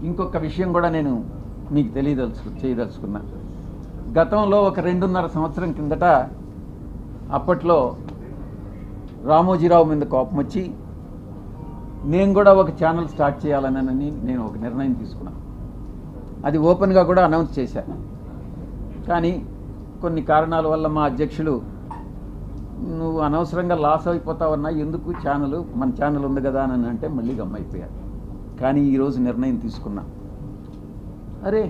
ఇంకొక విషయం కూడా నేను మీకు చేయదలుచుకున్నా. గతంలో ఒక 2.5 సంవత్సరం కిందట అప్పట్లో రామోజీరావు మీద కోపం వచ్చి నేను కూడా ఒక ఛానల్ స్టార్ట్ చేయాలని నేను ఒక నిర్ణయం తీసుకున్నాను. అది ఓపెన్గా కూడా అనౌన్స్ చేశాను. కానీ కొన్ని కారణాల వల్ల మా అధ్యక్షులు నువ్వు అనవసరంగా లాస్ అయిపోతావన్నా, ఎందుకు మన ఛానల్ ఉంది కదా అని అంటే మళ్ళీ గమ్మైపోయారు. కానీ ఈరోజు నిర్ణయం తీసుకున్నా, అరే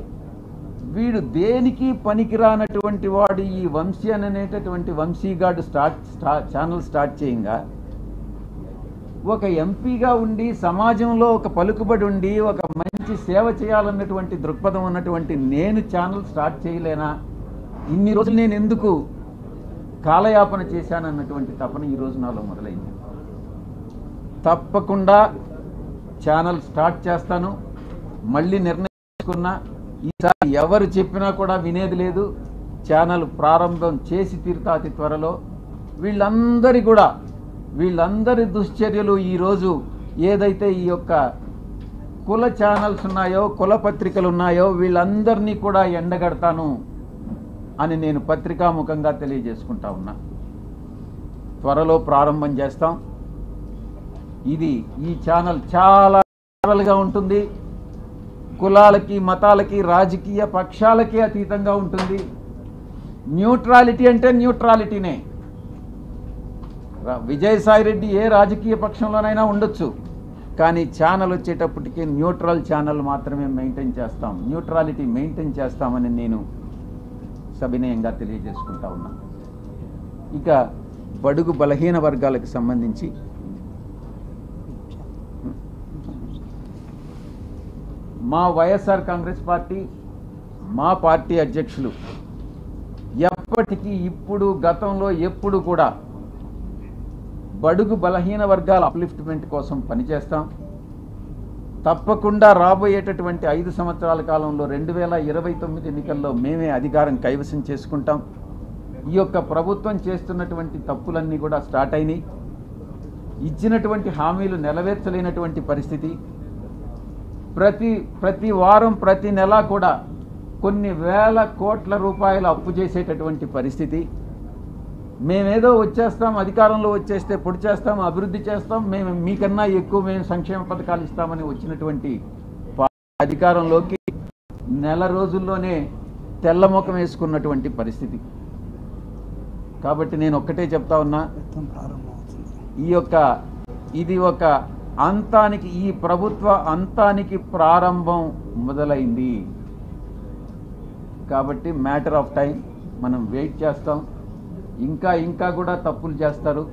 వీడు దేనికి పనికిరానటువంటి వాడు ఈ వంశీ అనేటటువంటి వంశీగాడు ఛానల్ స్టార్ట్ చేయంగా ఒక ఎంపీగా ఉండి సమాజంలో ఒక పలుకుబడి ఉండి ఒక మంచి సేవ చేయాలన్నటువంటి దృక్పథం ఉన్నటువంటి నేను ఛానల్ స్టార్ట్ చేయలేనా, ఇన్ని రోజులు నేను ఎందుకు కాలయాపన చేశానన్నటువంటి తపన ఈరోజు నాలో మొదలైంది. తప్పకుండా ఛానల్ స్టార్ట్ చేస్తాను. మళ్ళీ నిర్ణయించుకున్నా, ఈసారి ఎవరు చెప్పినా కూడా వినేది లేదు. ఛానల్ ప్రారంభం చేసి తీరుతా అతి త్వరలో. వీళ్ళందరి దుశ్చర్యలు ఈరోజు ఏదైతే ఈ యొక్క కుల ఛానల్స్ ఉన్నాయో, కుల పత్రికలు ఉన్నాయో, వీళ్ళందరినీ కూడా ఎండగడతాను అని నేను పత్రికాముఖంగా తెలియజేసుకుంటా ఉన్నా. త్వరలో ప్రారంభం చేస్తాం. ఈ ఛానల్ చాలా గా ఉంటుంది. కులాలకి, మతాలకి, రాజకీయ పక్షాలకి అతీతంగా ఉంటుంది. న్యూట్రాలిటీ అంటే న్యూట్రాలిటీనే. విజయసాయిరెడ్డి ఏ రాజకీయ పక్షంలోనైనా ఉండొచ్చు, కానీ ఛానల్ వచ్చేటప్పటికి న్యూట్రల్ ఛానల్ మాత్రమే మెయింటైన్ చేస్తాం, న్యూట్రాలిటీ మెయింటైన్ చేస్తామని నేను సవినయంగా తెలియజేసుకుంటా ఉన్నా. ఇక బడుగు బలహీన వర్గాలకు సంబంధించి మా వైఎస్ఆర్ కాంగ్రెస్ పార్టీ, మా పార్టీ అధ్యక్షులు ఎప్పటికీ ఇప్పుడు గతంలో ఎప్పుడు కూడా బడుగు బలహీన వర్గాల అప్లిఫ్ట్మెంట్ కోసం పనిచేస్తాం. తప్పకుండా రాబోయేటటువంటి 5 సంవత్సరాల కాలంలో 2029 ఎన్నికల్లో మేమే అధికారం కైవసం చేసుకుంటాం. ఈ యొక్క ప్రభుత్వం చేస్తున్నటువంటి తప్పులన్నీ కూడా స్టార్ట్ అయినాయి. ఇచ్చినటువంటి హామీలు నెరవేర్చలేనటువంటి పరిస్థితి. ప్రతి వారం, ప్రతి నెల కూడా కొన్ని వేల కోట్ల రూపాయలు అప్పు చేసేటటువంటి పరిస్థితి. మేమేదో వచ్చేస్తాం, అధికారంలో వచ్చేస్తే పొడి చేస్తాం, అభివృద్ధి చేస్తాం, మేము మీకన్నా ఎక్కువ మేము సంక్షేమ పథకాలు ఇస్తామని వచ్చినటువంటి అధికారంలోకి నెల రోజుల్లోనే తెల్లముఖం వేసుకున్నటువంటి పరిస్థితి. కాబట్టి నేను ఒక్కటే చెప్తా ఉన్నా, ఇది ఒక అంతానికి, ఈ ప్రభుత్వ అంతానికి ప్రారంభం మొదలైంది. కాబట్టి మ్యాటర్ ఆఫ్ టైం. మనం వెయిట్ చేస్తాం. ఇంకా కూడా తప్పులు చేస్తారు.